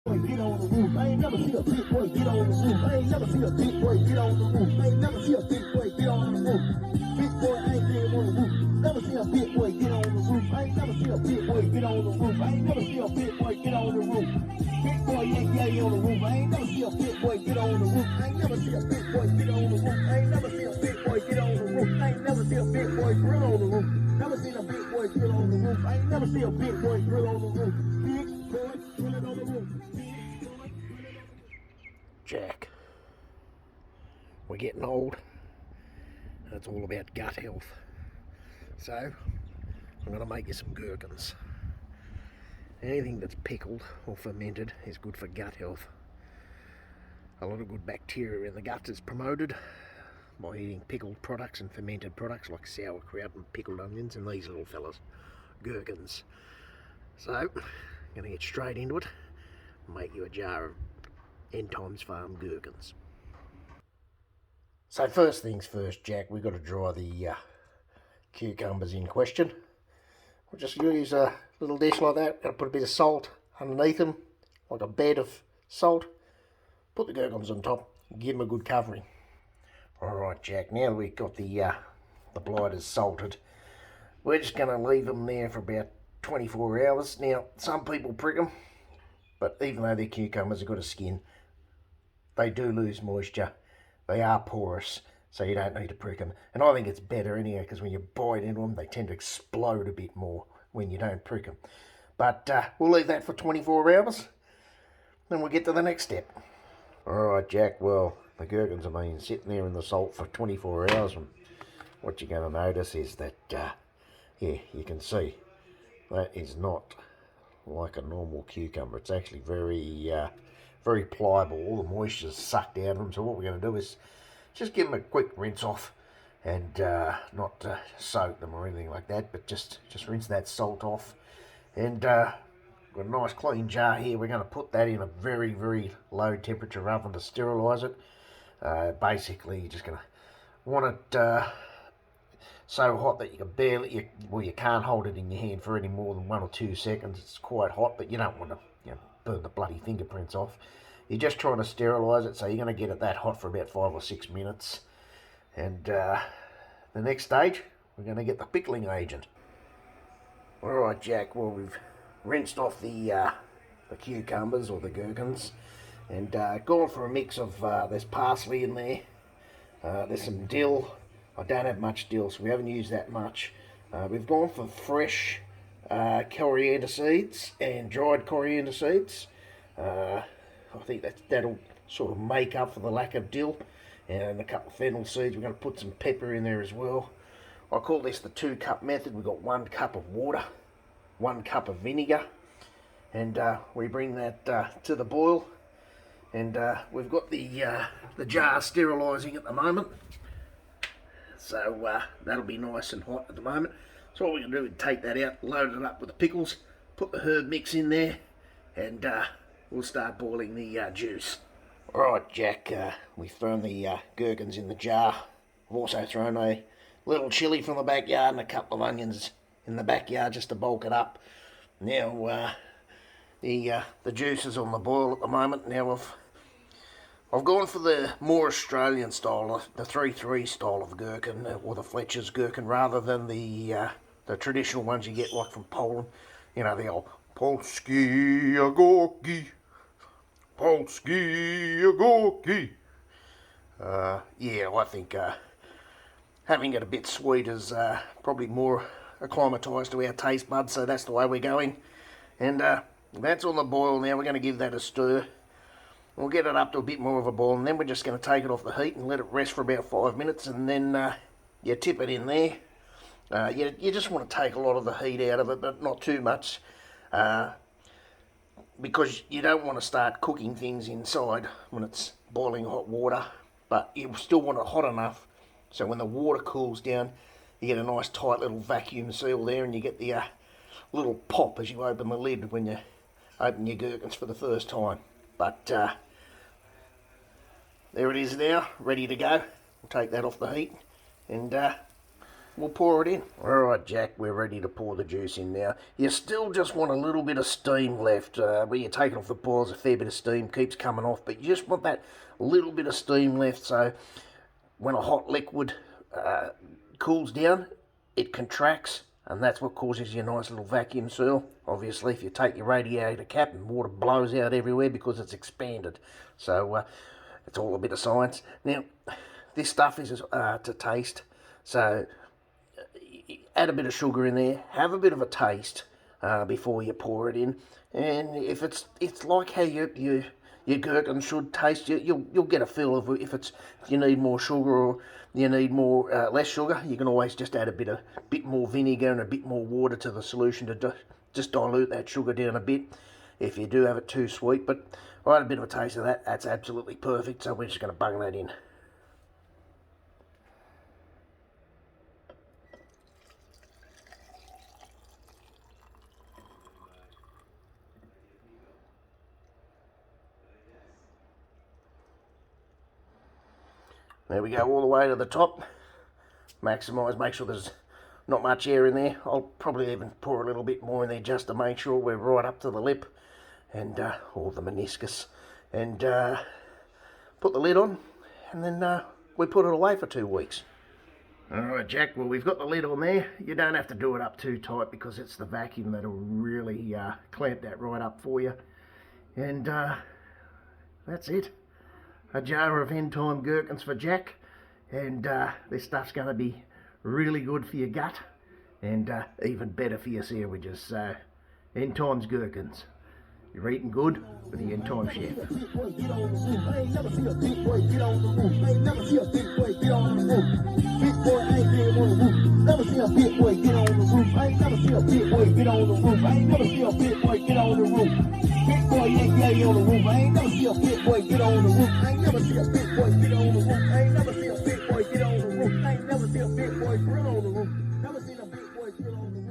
Get on the roof. I ain't never see a big boy get on the roof. I ain't never see a big boy get on the roof. I ain't never see a big boy get on the roof. Big boy ain't getting on the roof. Never see a big boy get on the roof. I ain't never see a big boy get on the roof. I ain't never see a big boy get on the roof. Big boy ain't getting on the roof. I ain't never see a big boy get on the roof. I ain't never see a big boy get on the roof. I ain't never see a big boy get on the roof. I ain't never see a big boy grill on the roof. Never seen a big boy grill on the roof. I ain't never see a big boy grill on the roof. Big boy grilling on the roof. Jack, we're getting old, and it's all about gut health. So, I'm going to make you some gherkins. Anything that's pickled or fermented is good for gut health. A lot of good bacteria in the gut is promoted by eating pickled products and fermented products like sauerkraut and pickled onions and these little fellas, gherkins. So, I'm going to get straight into it and make you a jar of Endtimes farm gherkins. So first things first, Jack, we've got to dry the cucumbers in question. We'll just use a little dish like that. Got to put a bit of salt underneath them, like a bed of salt. Put the gherkins on top, give them a good covering. Alright, Jack, now we've got the blighters salted, we're just going to leave them there for about 24 hours. Now, some people prick them, but even though they're cucumbers, they've got a skin, they do lose moisture. They are porous, so you don't need to prick them. And I think it's better anyway, because when you bite into them, they tend to explode a bit more when you don't prick them. But we'll leave that for 24 hours, then we'll get to the next step. Alright, Jack, well, the gherkins have been sitting there in the salt for 24 hours, and what you're going to notice is that, yeah, you can see, that is not like a normal cucumber. It's actually very pliable. All the moisture's sucked out of them. So what we're going to do is just give them a quick rinse off, and not soak them or anything like that, but just rinse that salt off. And got a nice clean jar here. We're going to put that in a very low temperature oven to sterilise it. Basically, you're just going to want it so hot that you can barely, you can't hold it in your hand for any more than 1 or 2 seconds. It's quite hot, but you don't want to burn the bloody fingerprints off. You're just trying to sterilise it, so you're going to get it that hot for about 5 or 6 minutes. And the next stage, we're going to get the pickling agent. Alright, Jack, well, we've rinsed off the cucumbers or the gherkins, and gone for a mix of, there's parsley in there, there's some dill. I don't have much dill, so we haven't used that much. We've gone for fresh coriander seeds and dried coriander seeds. I think that'll sort of make up for the lack of dill. And a couple of fennel seeds. We're going to put some pepper in there as well. I call this the 2-cup method. We've got 1 cup of water, 1 cup of vinegar, and we bring that to the boil. And we've got the jar sterilising at the moment. So that'll be nice and hot at the moment. So what we're going to do is take that out, load it up with the pickles, put the herb mix in there, and we'll start boiling the juice. Alright, Jack, we've thrown the gherkins in the jar. We've also thrown a little chilli from the backyard and a couple of onions in the backyard just to bulk it up. Now the juice is on the boil at the moment. Now I've gone for the more Australian style, the 3-3 style of gherkin, or the Fletcher's gherkin, rather than the traditional ones you get like from Poland. You know, the old Polski Agorki, Polski Agorki. Yeah, I think having it a bit sweet is probably more acclimatised to our taste buds, so that's the way we're going. And that's on the boil now. We're going to give that a stir. We'll get it up to a bit more of a boil, and then we're just going to take it off the heat and let it rest for about 5 minutes, and then you tip it in there. You just want to take a lot of the heat out of it, but not too much, because you don't want to start cooking things inside when it's boiling hot water, but you still want it hot enough so when the water cools down, you get a nice tight little vacuum seal there, and you get the little pop as you open the lid when you open your gherkins for the first time. But there it is now, ready to go. We'll take that off the heat, and we'll pour it in. Alright Jack, we're ready to pour the juice in now. You still just want a little bit of steam left. When you're taking off the boils, a fair bit of steam keeps coming off, but you just want that little bit of steam left, so when a hot liquid cools down, it contracts, and that's what causes your nice little vacuum seal. Obviously, if you take your radiator cap and water blows out everywhere because it's expanded. So it's all a bit of science. Now, this stuff is to taste, so add a bit of sugar in there, have a bit of a taste before you pour it in, and if it's like how your gherkin should taste, you'll get a feel of if you need more sugar or you need more less sugar. You can always just add a bit more vinegar and a bit more water to the solution to just dilute that sugar down a bit if you do have it too sweet. But I had a bit of a taste of that. That's absolutely perfect, so we're just going to bung that in. There we go, all the way to the top. Maximise, make sure there's not much air in there. I'll probably even pour a little bit more in there just to make sure we're right up to the lip and or the meniscus. And put the lid on, and then we put it away for 2 weeks. Alright Jack, well we've got the lid on there. You don't have to do it up too tight because it's the vacuum that'll really clamp that right up for you. And that's it. A jar of Endtime gherkins for Jack, and this stuff's going to be really good for your gut and even better for your sandwiches. So, Endtimes gherkins. You're eating good with the Endtime Chef. I ain't never seen a big boy get on the roof. I ain't never seen a big boy get on the roof. Big boy ain't getting on the roof. Never seen a big boy get on the roof. I ain't never seen a big boy get on the roof. I ain't never seen a big boy get on the roof. Big boy ain't getting on the roof. I ain't never seen a big boy get on the roof. I ain't never seen a big boy get on the roof. I ain't never seen a big boy get on the roof. I ain't never seen a big boy get on the roof. Never seen a big boy get on the roof.